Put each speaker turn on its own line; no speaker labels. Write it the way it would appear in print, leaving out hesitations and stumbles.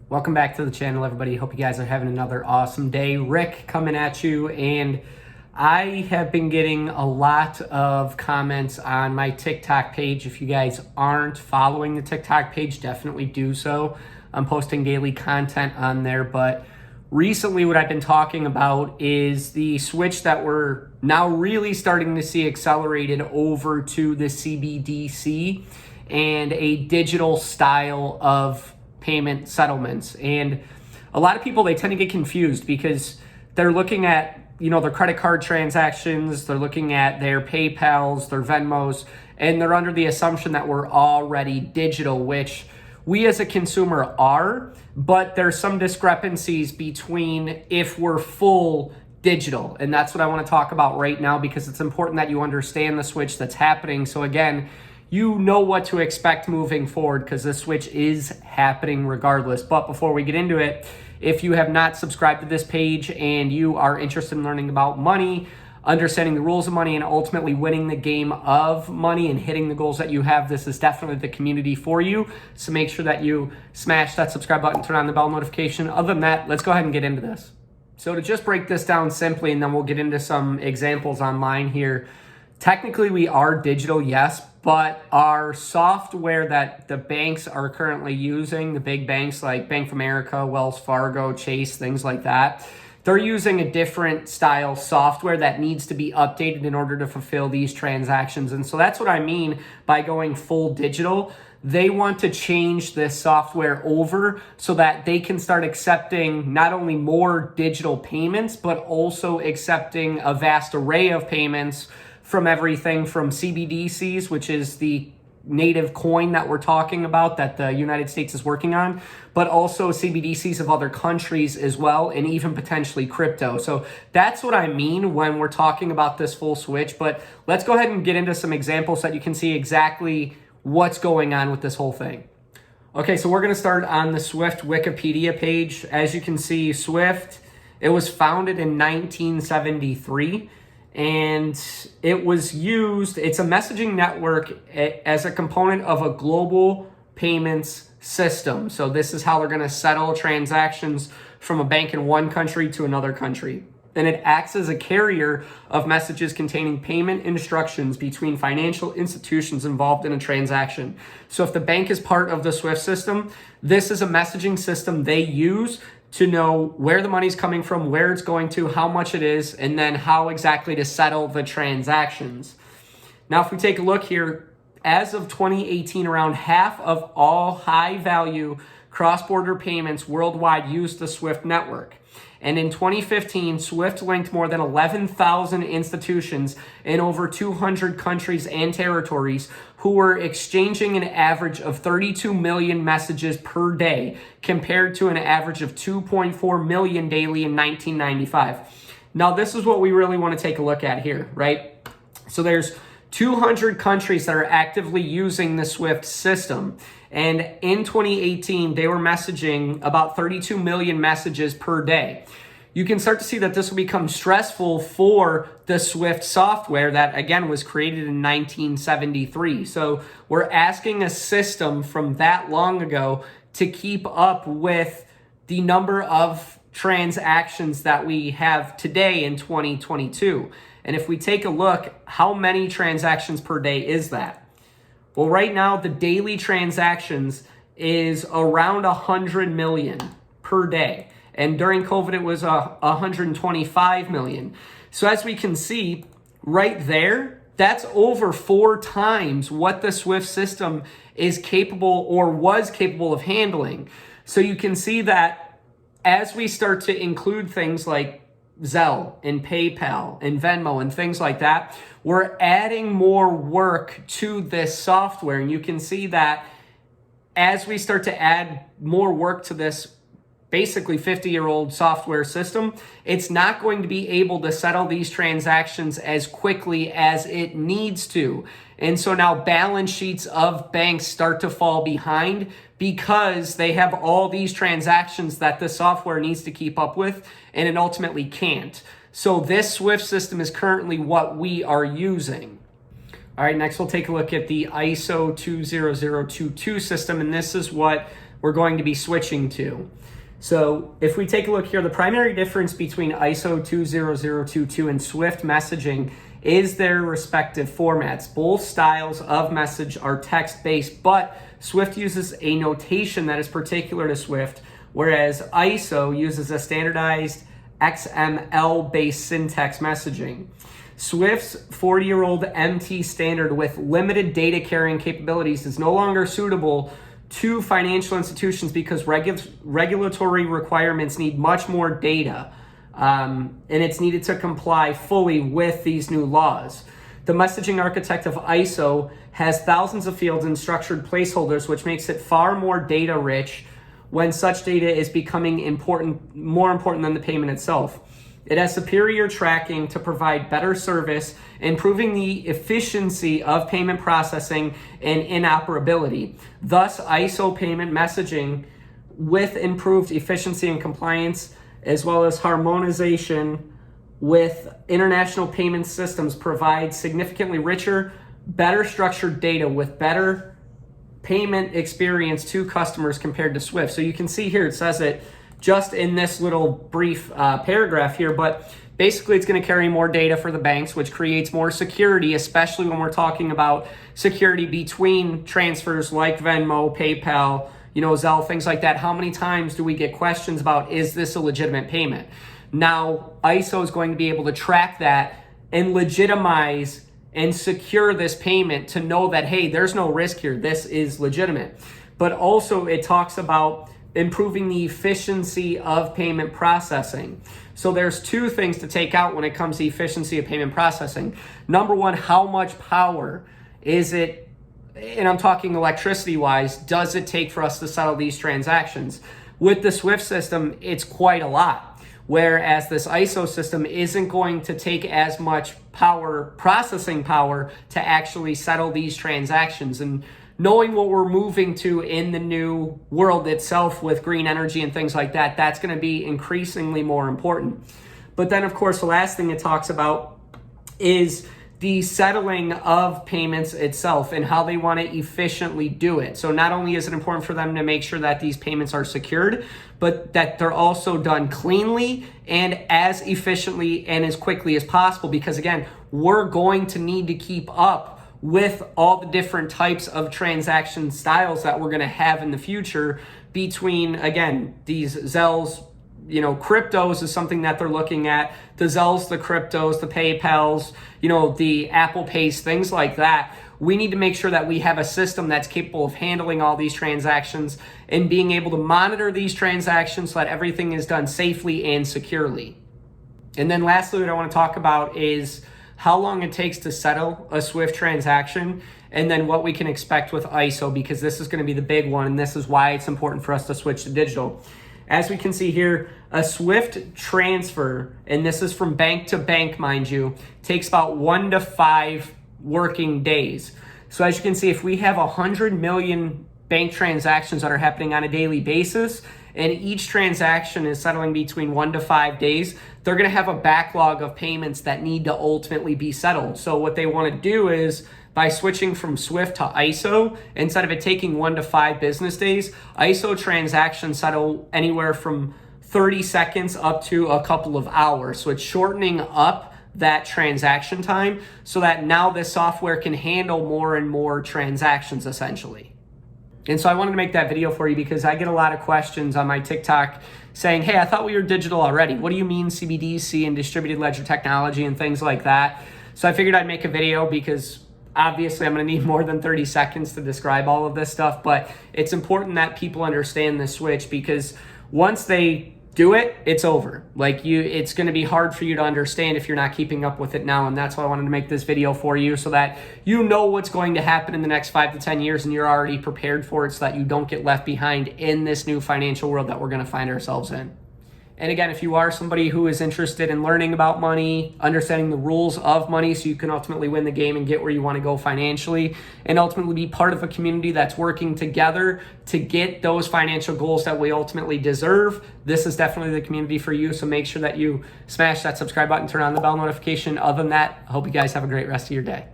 Welcome back to the channel, everybody. Hope you guys are having another awesome day. Rick coming at you, and I have been getting a lot of comments on my TikTok page. If you guys aren't following the TikTok page, definitely do so. I'm posting daily content on there, but recently what I've been talking about is the switch that we're now really starting to see accelerated over to the CBDC and a digital style of payment settlements. And a lot of people, they tend to get confused because they're looking at, their credit card transactions, they're looking at their PayPals, their Venmos, and they're under the assumption that we're already digital, which we as a consumer are, but there's some discrepancies between if we're full digital. And that's what I want to talk about right now, because it's important that you understand the switch that's happening. So again, you know what to expect moving forward, because this switch is happening regardless. But before we get into it, if you have not subscribed to this page and you are interested in learning about money, understanding the rules of money, and ultimately winning the game of money and hitting the goals that you have, this is definitely the community for you. So make sure that you smash that subscribe button, turn on the bell notification. Other than that, let's go ahead and get into this. So to just break this down simply, and then we'll get into some examples online here. Technically, we are digital, yes, but our software that the banks are currently using, the big banks like Bank of America, Wells Fargo, Chase, things like that, they're using a different style software that needs to be updated in order to fulfill these transactions. And so that's what I mean by going full digital. They want to change this software over so that they can start accepting not only more digital payments, but also accepting a vast array of payments from everything from CBDCs, which is the native coin that we're talking about that the United States is working on, but also CBDCs of other countries as well, and even potentially crypto. So that's what I mean when we're talking about this full switch. But let's go ahead and get into some examples so that you can see exactly what's going on with this whole thing. Okay, so we're going to start on the Swift Wikipedia page. As you can see, Swift, it was founded in 1973. And it was used, it's a messaging network as a component of a global payments system. So this is how they're going to settle transactions from a bank in one country to another country. And it acts as a carrier of messages containing payment instructions between financial institutions involved in a transaction. So if the bank is part of the SWIFT system, this is a messaging system they use to know where the money's coming from, where it's going to, how much it is, and then how exactly to settle the transactions. Now, if we take a look here, as of 2018, around half of all high-value cross-border payments worldwide use the SWIFT network. And in 2015, SWIFT linked more than 11,000 institutions in over 200 countries and territories who were exchanging an average of 32 million messages per day, compared to an average of 2.4 million daily in 1995. Now, this is what we really want to take a look at here, right? So there's 200 countries that are actively using the SWIFT system. And in 2018, they were messaging about 32 million messages per day. You can start to see that this will become stressful for the SWIFT software that, again, was created in 1973. So we're asking a system from that long ago to keep up with the number of transactions that we have today in 2022. And if we take a look, how many transactions per day is that? Well, right now, the daily transactions is around 100 million per day. And during COVID, it was 125 million. So as we can see right there, that's over 4 times what the SWIFT system is capable or was capable of handling. So you can see that as we start to include things like Zelle and PayPal and Venmo and things like that, we're adding more work to this software. And you can see that as we start to add more work to this basically 50-year-old software system, it's not going to be able to settle these transactions as quickly as it needs to. And so now balance sheets of banks start to fall behind because they have all these transactions that the software needs to keep up with, and it ultimately can't. So this SWIFT system is currently what we are using. All right, next we'll take a look at the ISO 20022 system, and this is what we're going to be switching to. So if we take a look here, the primary difference between ISO 20022 and Swift messaging is their respective formats. Both styles of message are text-based, but Swift uses a notation that is particular to Swift, whereas ISO uses a standardized XML-based syntax messaging. Swift's 40-year-old MT standard with limited data carrying capabilities is no longer suitable to financial institutions because regulatory requirements need much more data, and it's needed to comply fully with these new laws. The messaging architect of ISO has thousands of fields and structured placeholders, which makes it far more data rich when such data is becoming more important than the payment itself. It has superior tracking to provide better service, improving the efficiency of payment processing and interoperability. Thus, ISO payment messaging with improved efficiency and compliance, as well as harmonization with international payment systems, provides significantly richer, better structured data with better payment experience to customers compared to Swift. So you can see here, it says it just in this little brief paragraph here, but basically it's going to carry more data for the banks, which creates more security, especially when we're talking about security between transfers like Venmo, PayPal, Zelle, things like that. How many times do we get questions about, is this a legitimate payment? Now, ISO is going to be able to track that and legitimize and secure this payment to know that, hey, there's no risk here. This is legitimate. But also it talks about improving the efficiency of payment processing. So there's two things to take out when it comes to efficiency of payment processing. Number one, how much power is it, and I'm talking electricity wise, does it take for us to settle these transactions? With the Swift system, it's quite a lot. Whereas this ISO system isn't going to take as much processing power to actually settle these transactions. And knowing what we're moving to in the new world itself with green energy and things like that, that's going to be increasingly more important. But then, of course, the last thing it talks about is the settling of payments itself and how they want to efficiently do it. So not only is it important for them to make sure that these payments are secured, but that they're also done cleanly and as efficiently and as quickly as possible. Because again, we're going to need to keep up with all the different types of transaction styles that we're going to have in the future between, again, these Zelles, cryptos is something that they're looking at, the Zelles, the cryptos, the PayPals, the Apple Pays, things like that. We need to make sure that we have a system that's capable of handling all these transactions and being able to monitor these transactions so that everything is done safely and securely. And then lastly, what I want to talk about is how long it takes to settle a Swift transaction, and then what we can expect with ISO, because this is going to be the big one, and this is why it's important for us to switch to digital. As we can see here, a Swift transfer, and this is from bank to bank, mind you, takes about 1 to 5 working days. So as you can see, if we have 100 million bank transactions that are happening on a daily basis, and each transaction is settling between 1 to 5 days, they're going to have a backlog of payments that need to ultimately be settled. So what they want to do is, by switching from Swift to ISO, instead of it taking 1 to 5 business days, ISO transactions settle anywhere from 30 seconds up to a couple of hours. So it's shortening up that transaction time so that now this software can handle more and more transactions essentially. And so I wanted to make that video for you because I get a lot of questions on my TikTok saying, hey, I thought we were digital already. What do you mean CBDC and distributed ledger technology and things like that? So I figured I'd make a video because obviously I'm going to need more than 30 seconds to describe all of this stuff, but it's important that people understand the switch, because once they do it, it's over. It's going to be hard for you to understand if you're not keeping up with it now. And that's why I wanted to make this video for you, so that you know what's going to happen in the next 5 to 10 years and you're already prepared for it, so that you don't get left behind in this new financial world that we're going to find ourselves in. And again, if you are somebody who is interested in learning about money, understanding the rules of money so you can ultimately win the game and get where you want to go financially, and ultimately be part of a community that's working together to get those financial goals that we ultimately deserve, this is definitely the community for you. So make sure that you smash that subscribe button, turn on the bell notification. Other than that, I hope you guys have a great rest of your day.